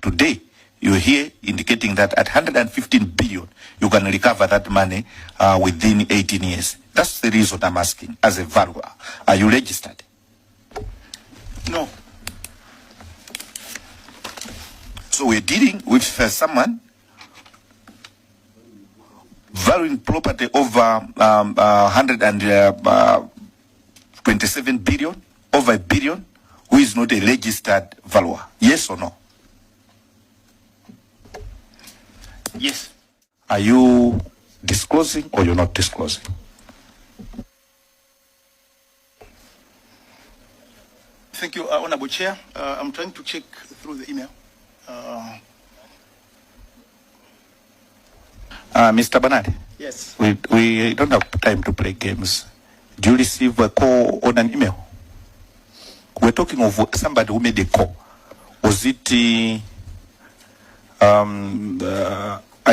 today you hear indicating that at 115 billion, you can recover that money within 18 years. That's the reason I'm asking, as a valuer. Are you registered? No. So we're dealing with someone valuing property over 127 billion, over a billion, who is not a registered valuer. Yes or no? Yes. Are you disclosing or you're not disclosing? Thank you, Honorable Chair. I'm trying to check through the email. Mr. Bernard? Yes. We don't have time to play games. Do you receive a call on an email? We're talking of somebody who made a call. Was it a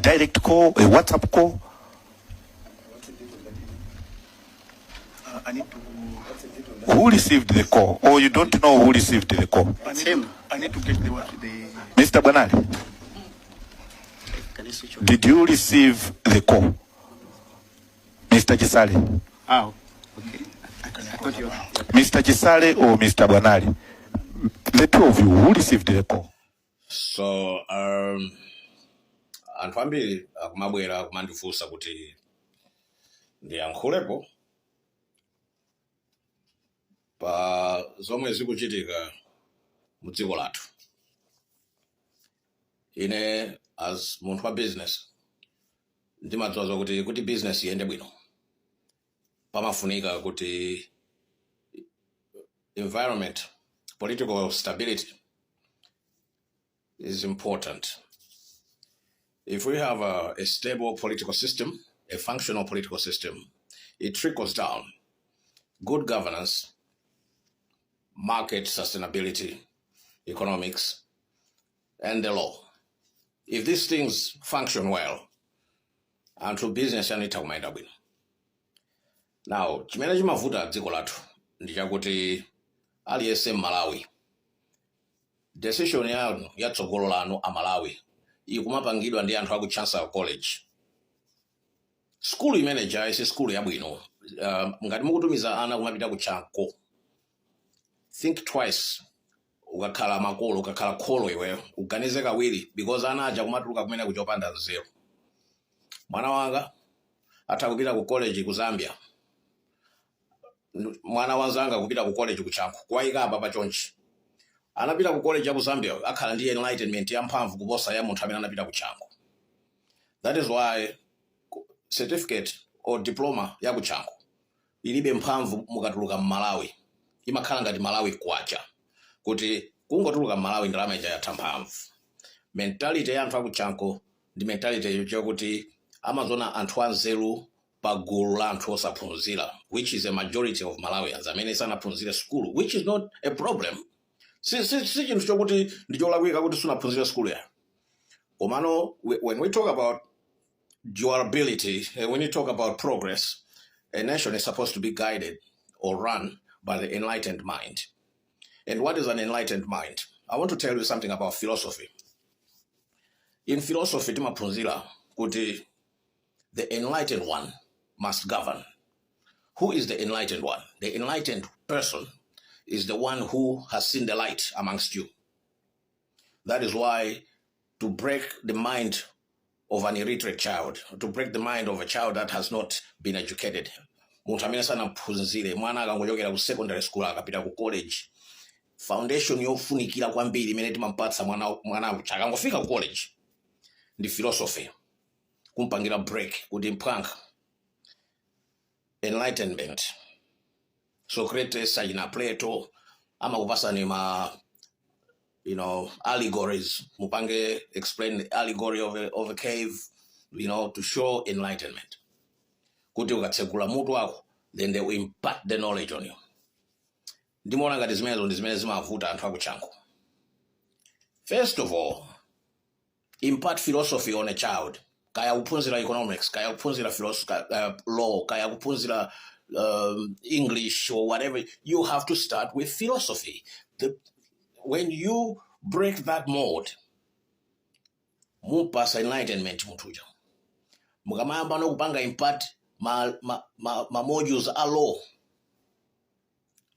direct call, a WhatsApp call? I need to... Who received the call? Or you don't know who received the call? I need to get the... Mr. Bernard, did you receive the call? Mr. Gisale? Oh, okay. I thought you were... Mr. Gisale or Mr. Bernard? The two of you, who received the call? So, anthu ambiri akumabwera akumandifunsa kuti ndiyankhulepo pa zomwe zikuchitika mu dziko lathu. Ine as munthu wa business ndimadziwa kuti business iyende bwino pamafunika kuti environment, political stability is important. If we have a stable political system, a functional political system, it trickles down. Good governance, market sustainability, economics, and the law. If these things function well, and through business yanita kumaenda bwino. Now, chimene chimavuta dziko lathu ndichakuti aliyense Malawi. Decision ya tsogolo lanu a Malawi ikumapangidwa ndi anthu aku Chancellor College. School manager isi school yabwino. Ngati mukutumiza ana kumapita ku chanko. Think twice. Ukakhala makolo, ukakhala kholo iwe, uganize kawiri because ana aja kumatuluka kumene kuchopanda nzeru. Mwana wanga atakupita ku college ku Zambia. Mwana wanzanga kupita ku college ku chanko. Kwaika apa pa chonchi. Anapita ku college ya ku Zambia akhala ndi enlightenment ya mphamvu kuposa ya munthu amene anapita ku chanko. That is why certificate or diploma ya ku chanko ilibe mphamvu mukatuluka mu Malawi. Imakhala ngati Malawi kwacha. Kuti kungotuluka Malawi ndalama ija yatha mphamvu. Mentality ya anthu aku chanko ndi mentality yokuti amazona anthu anzeru pa gulu la anthu osaphunzira, which is a majority of Malawians amene sanaphunzire school, which is not a problem. Si chinthu chokuti ndicholakwika kuti sunaphunzire school ya. Komano, when we talk about durability, when we talk about progress, a nation is supposed to be guided or run by the enlightened mind. And what is an enlightened mind? I want to tell you something about philosophy. In philosophy, timaphunzira kuti the enlightened one must govern. Who is the enlightened one? The enlightened person is the one who has seen the light amongst you. That is why to break the mind of an illiterate child, to break the mind of a child that has not been educated, munthu amene sanaphunzire, mwana akangochokera ku secondary school akapita ku college, foundation yofunikira kwambiri imene timampatsa mwana akangofika ku college ndi philosophy. Kumpangira break kuti mphanka enlightenment. Socrates, Sajina Plato, amakupasani allegories. Mupange explain the allegory of a cave, to show enlightenment. Kuti ukatsekula mutu wako, then they will impart the knowledge on you. Ndimona ngati zimene zimavuta anthu aku chanko. First of all, impart philosophy on a child. Kaya kuphunzira economics, kaya kuphunzira law, kaya kuphunzira English or whatever, you have to start with philosophy. When you break that mold, mupasa enlightenment mutuja. Mukamayamba no kupanga impart ma modules a law.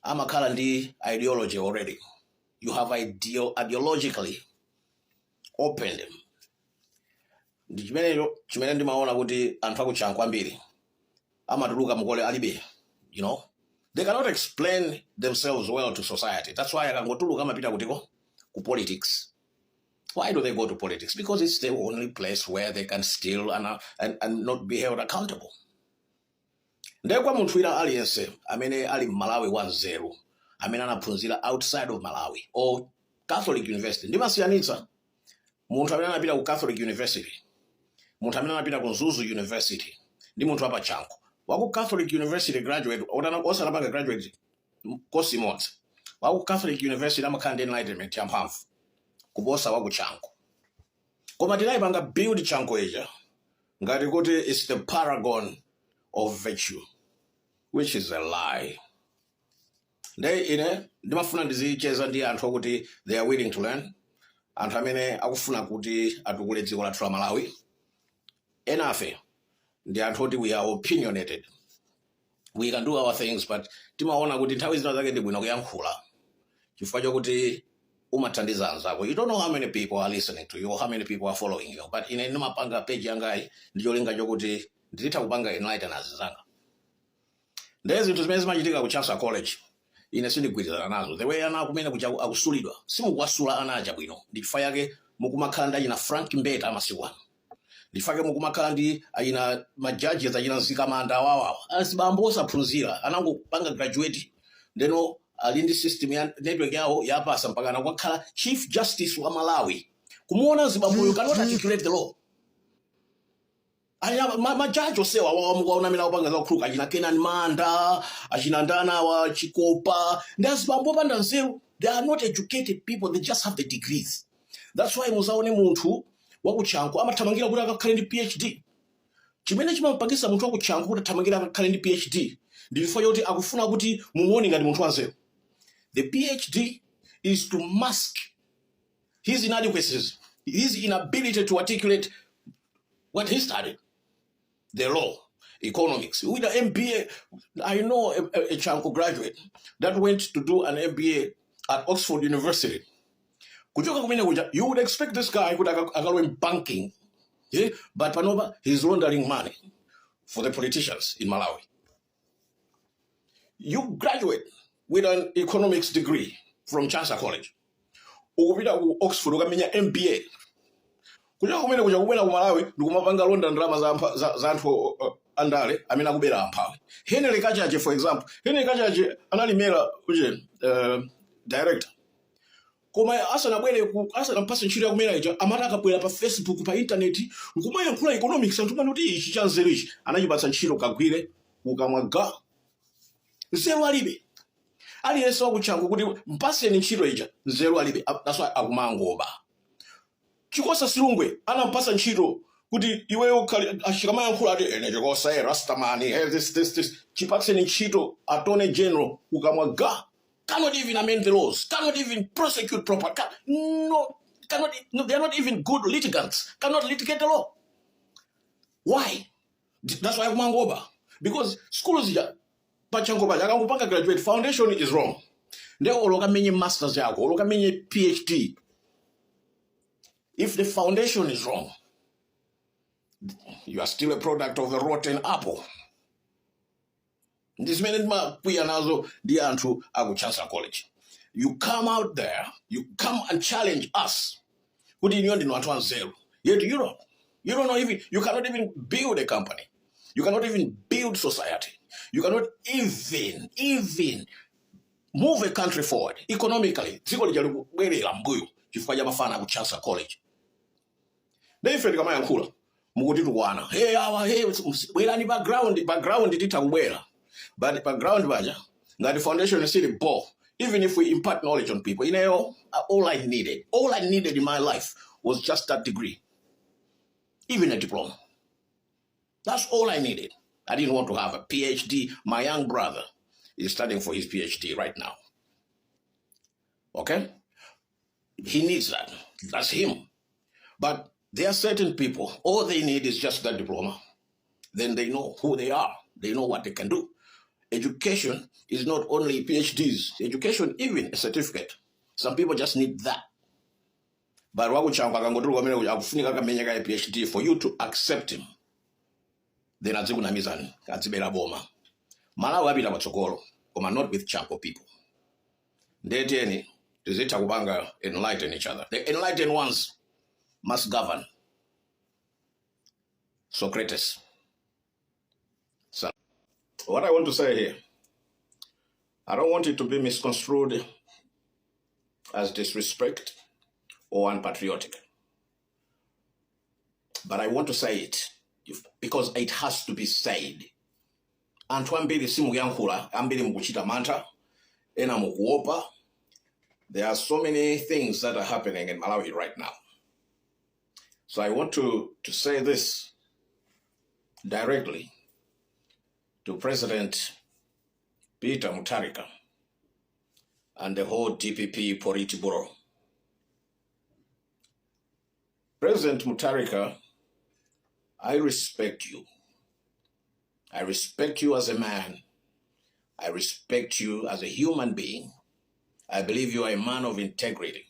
Amakala ndi ideology already. You have ideologically opened them. Chimene ndimaona kuti anthu akuchankwa ambiri amatuluka mukole alibe, you know, they cannot explain themselves well to society. That's why akangotuluka amapita kutiko ku politics. Why do they go to politics? Because it's the only place where they can steal and not be held accountable. Ndekwa munthu wina aliyense amene ali Malawi 1-0 amene anaphunzira outside of Malawi or Catholic University ndimasiyanitsa munthu amene anapita ku Catholic University, munthu amene anapita ku Zuzu University ndi munthu apa chanko waku Catholic University graduate osanapanga graduate kosi imodzi waku Catholic University amakhala ndi enlightenment yamphamvu kuposa waku chanko. Koma tinayipanga build chanko ija ngati kuti it's the paragon of virtue, which is a lie. Ndimafuna ndizicheza ndi anthu kuti they are willing to learn, anthu amene akufuna kuti atukule dziko lathu la Malawi. Enafe ndi anthu kuti we are opinionated, we can do our things, but timaona kuti nthawi zina zake ndi bwino kuyankhula chifukwa chokuti umathandiza anzako. You don't know how many people are listening to you or how many people are following you, but ndimapanga page yangayi ndicholinga chokuti nditha kupanga enlighteners zanga. Ndezi zinthu zimene zimachitika ku Chansa College ine sindigwirizana nazo. The way ana kumene kucha akusulidwa simukuwasula ana aja bwino. Ndifa yake mukumakhala ndi ayina Frank Mbeta amasiku ano. Ndifa yake mukumakhala ndi ayina majudges ayina Nzikamanda wawawa. Asibambo osaphunzira anangopanga graduate ndeno ali ndi system ya network yawo yapasa mpaka anakhala Chief Justice wa Malawi. Kumuona Zimbabwe cannot articulate the law. Aya majaji osewa wamukaona mina upanga za ukruka achina Kenan Manda, achina Ndana wa Chikopa. There's bambopanda nzeru. They are not educated people, they just have the degrees. That's why muzaone muntu wakuchanko amathamangira kuti akakhale ndi PhD. Chimene chimampangisa muntu wakuchanko kuti athamangira akakhale ndi PhD ndifo yoti akufuna kuti mumuone ngati muntu wanzeru. The PhD is to mask his inadequacies, his inability to articulate what he studied. The law, economics. With an MBA, I know a Chanko graduate that went to do an MBA at Oxford University. You would expect this guy could go in banking, yeah? But Panova, he's laundering money for the politicians in Malawi. You graduate with an economics degree from Chansa College. Oxford, MBA. Kuja kumene kuja kumena ku Malawi ndikumapanga londa ndrama za anthu andale amene akubera amphawi. Henry Kachache for example, Henry Kachache analimera uje director. Koma asanampase ntchito yakumera ija amati akabwera pa Facebook pa internet nkumayankhula economics anthu mani kuti ichi cha nzeru ichi anachipatsa ntchito kagwire ukamwaga nzeru alibe. Aliyense wakuchanko kuti mpaseni ntchito ija nzeru alibe. That's why akumangoba. Chikosa Silungwe anampasa ntchito kuti iweyo ashikamayankhula ati ene chikosa rastamani this chipakiseni ntchito attorney general ukamwaga cannot even amend the laws, cannot even prosecute proper, they're not even good litigants, cannot litigate the law. Why? That's why kumangoba. Because schools ya pachango paja akangopanga graduate foundation is wrong. Ndeo oloka menye masters yako, oloka menye PhD. If the foundation is wrong, you are still a product of the rotten apple. This minute, we are now the Andrew Chansa College. You come out there, you come and challenge us. Who did you know 1-0? Yet you don't know even, you cannot even build a company. You cannot even build society. You cannot even move a country forward economically. Chansa College. They felt kama yankula. Mugutitu wana. Hey, wela ni background itita uwela. But the background baja, that the foundation is still poor. Even if we impart knowledge on people, you know, all I needed in my life was just that degree. Even a diploma. That's all I needed. I didn't want to have a PhD. My young brother is studying for his PhD right now. Okay? He needs that. That's him. But There are certain people, all they need is just that diploma. Then they know who they are. They know what they can do. Education is not only PhDs. Education, even a certificate. Some people just need that. But PhD for you to accept him. Then azibela boma. Malawi abila batsokolo, but not with Chanko people. Ndeteni, tuzita kubanga enlighten each other. The enlightened ones must govern. Socrates. So, what I want to say here, I don't want it to be misconstrued as disrespect or unpatriotic. But I want to say it because it has to be said. Antwambili simu yankula, ambili mkuchita manta, ena mkuopa. There are so many things that are happening in Malawi right now. So I want to say this directly to President Peter Mutharika and the whole DPP Politburo. President Mutharika, I respect you. I respect you as a man. I respect you as a human being. I believe you are a man of integrity.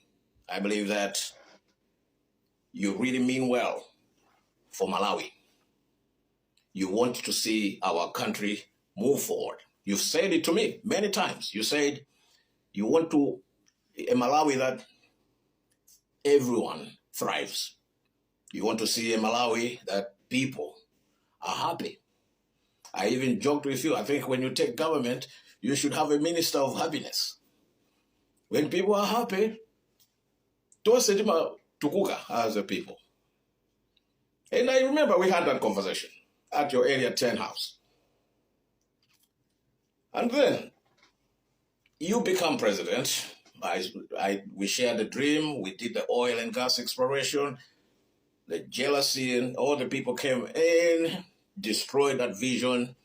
I believe that you really mean well for Malawi. You want to see our country move forward. You've said it to me many times. You said you want to a Malawi that everyone thrives. You want to see a Malawi that people are happy. I even joked with you. I think when you take government, you should have a minister of happiness. When people are happy, tukuka as a people. And I remember we had that conversation at your area 10 house. And then you become president. We shared the dream. We did the oil and gas exploration. The jealousy and all the people came in, destroyed that vision.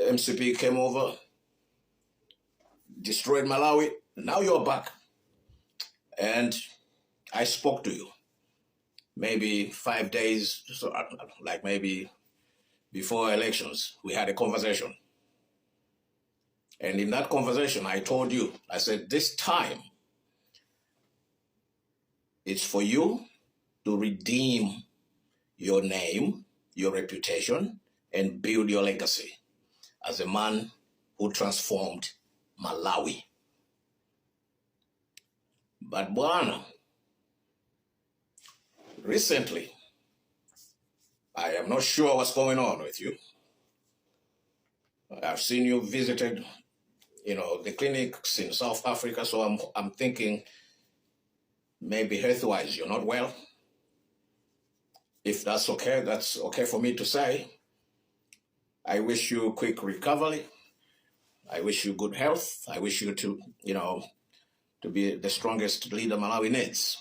MCP came over, destroyed Malawi. Now you're back. And I spoke to you. Maybe 5 days, so like maybe before elections, we had a conversation. And in that conversation, I told you, I said, this time, it's for you to redeem your name, your reputation, and build your legacy as a man who transformed Malawi. But Bwana, recently, I am not sure what's going on with you. I've seen you visited, the clinics in South Africa, so I'm thinking maybe health-wise you're not well. If that's okay for me to say. I wish you quick recovery. I wish you good health. I wish you to be the strongest leader Malawi needs.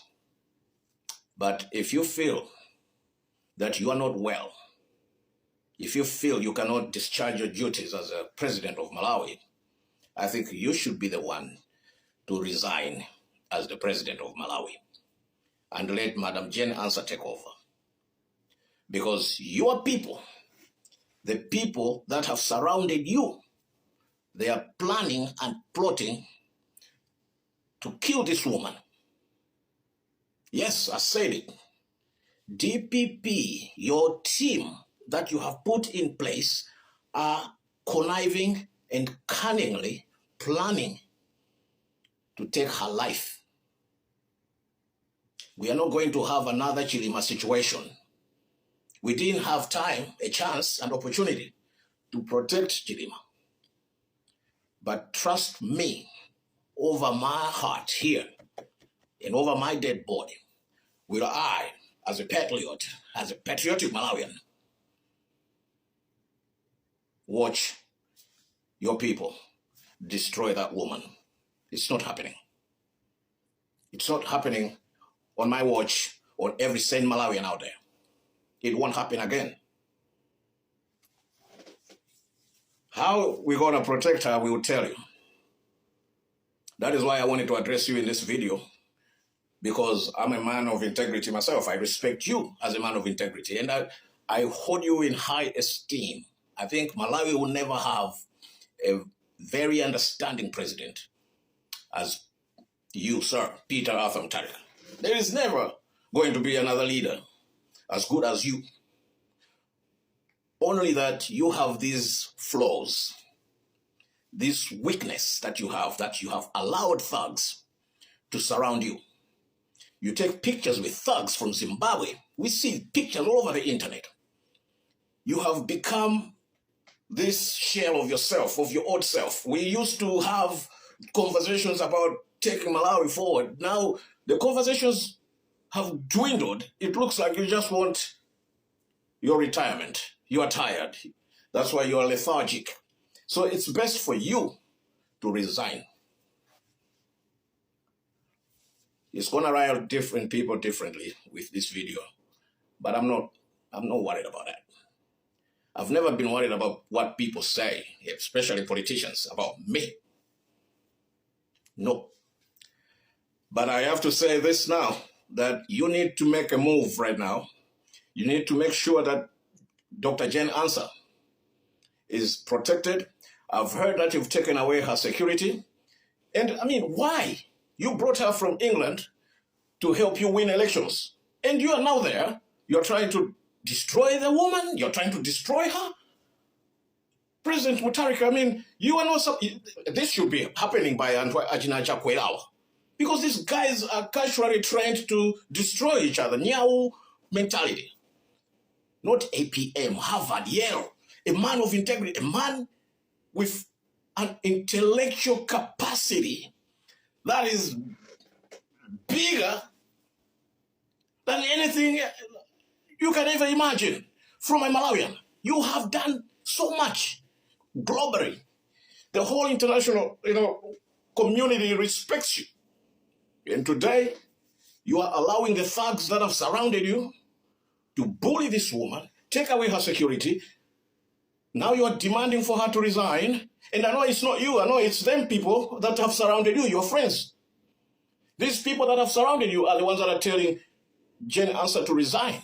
But if you feel that you are not well, if you feel you cannot discharge your duties as a president of Malawi, I think you should be the one to resign as the president of Malawi and let Madam Jane Ansah take over. Because your people, the people that have surrounded you, they are planning and plotting to kill this woman. Yes, I said it. DPP, your team that you have put in place are conniving and cunningly planning to take her life. We are not going to have another Chilima situation. We didn't have time, a chance, and opportunity to protect Chilima. But trust me, over my heart here and over my dead body, will I, as a patriot, as a patriotic Malawian, watch your people destroy that woman. It's not happening. It's not happening on my watch or every sane Malawian out there. It won't happen again. How we're going to protect her, we will tell you. That is why I wanted to address you in this video because I'm a man of integrity myself. I respect you as a man of integrity, and I hold you in high esteem. I think Malawi will never have a very understanding president as you, sir, Peter Arthur Mutharika. There is never going to be another leader as good as you. Only that you have these flaws, this weakness that you have allowed thugs to surround you. You take pictures with thugs from Zimbabwe. We see pictures all over the internet. You have become this shell of yourself, of your old self. We used to have conversations about taking Malawi forward. Now the conversations have dwindled. It looks like you just want your retirement. You are tired. That's why you are lethargic. So it's best for you to resign. It's gonna rile different people differently with this video, but I'm not worried about that. I've never been worried about what people say, especially politicians, about me. No. But I have to say this now, that you need to make a move right now. You need to make sure that Dr. Jane Ansah is protected. I've heard that you've taken away her security. And I mean, why? You brought her from England to help you win elections. And you are now there. You're trying to destroy the woman. You're trying to destroy her. President Mutharika, I mean, you are not... This should be happening by Ajina Chakwerawa. Because these guys are casually trained to destroy each other. Nyau mentality. Not APM, Harvard, Yale. A man of integrity, a man with an intellectual capacity that is bigger than anything you can ever imagine. From a Malawian, you have done so much globally. The whole international, community respects you. And today, you are allowing the thugs that have surrounded you to bully this woman, take away her security. Now you are demanding for her to resign. And I know it's not you. I know it's them people that have surrounded you, your friends. These people that have surrounded you are the ones that are telling Jane Ansah to resign.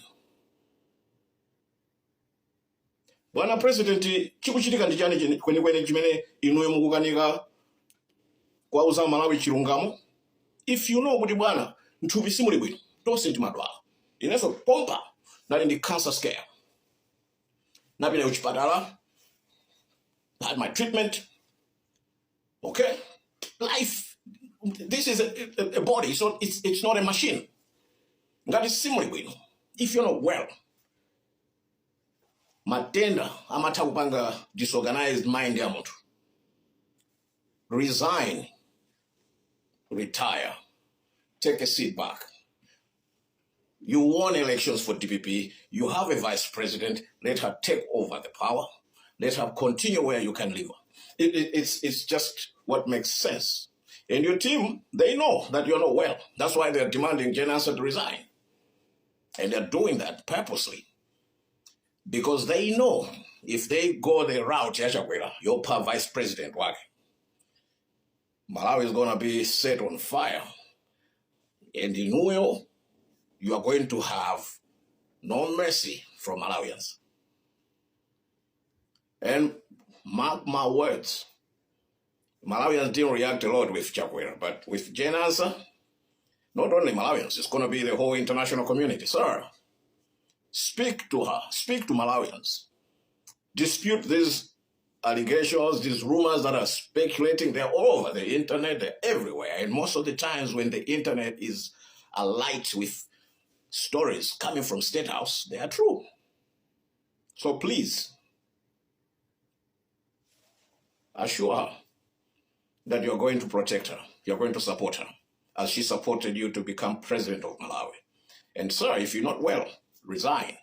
Bwana President, chikuchitika ndi chani kwenikweni chimene inuyo mukukanika kwauza Malawi chilungamo? If you know kuti bwana nthupi simuli bwino, tonse timadwala. Inenso pompa nali ndi cancer scare. Napita kuchipatala, had my treatment. Okay? Life, this is a body, so it's not a machine. Ngati simuli bwino. If you're not well, matenda amatha kupanga disorganized mind ya munthu. Resign, retire, take a seat back. You won elections for DPP. You have a vice president. Let her take over the power. Let her continue where you can leave her. It's just what makes sense. And your team, they know that you're not well. That's why they're demanding Jane Ansah to resign. And they're doing that purposely. Because they know if they go the route, Yachakwera, your vice president, Malawi is going to be set on fire. And in Uyo, you are going to have no mercy from Malawians. And mark my words, Malawians didn't react a lot with Chakwera, but with Jane Ansah, not only Malawians, it's going to be the whole international community. Sir, speak to her, speak to Malawians. Dispute these allegations, these rumors that are speculating. They're all over the internet, they're everywhere. And most of the times when the internet is alight with stories coming from State House, they are true. So please, assure her that you're going to protect her, you're going to support her, as she supported you to become president of Malawi. And sir, if you're not well, resign.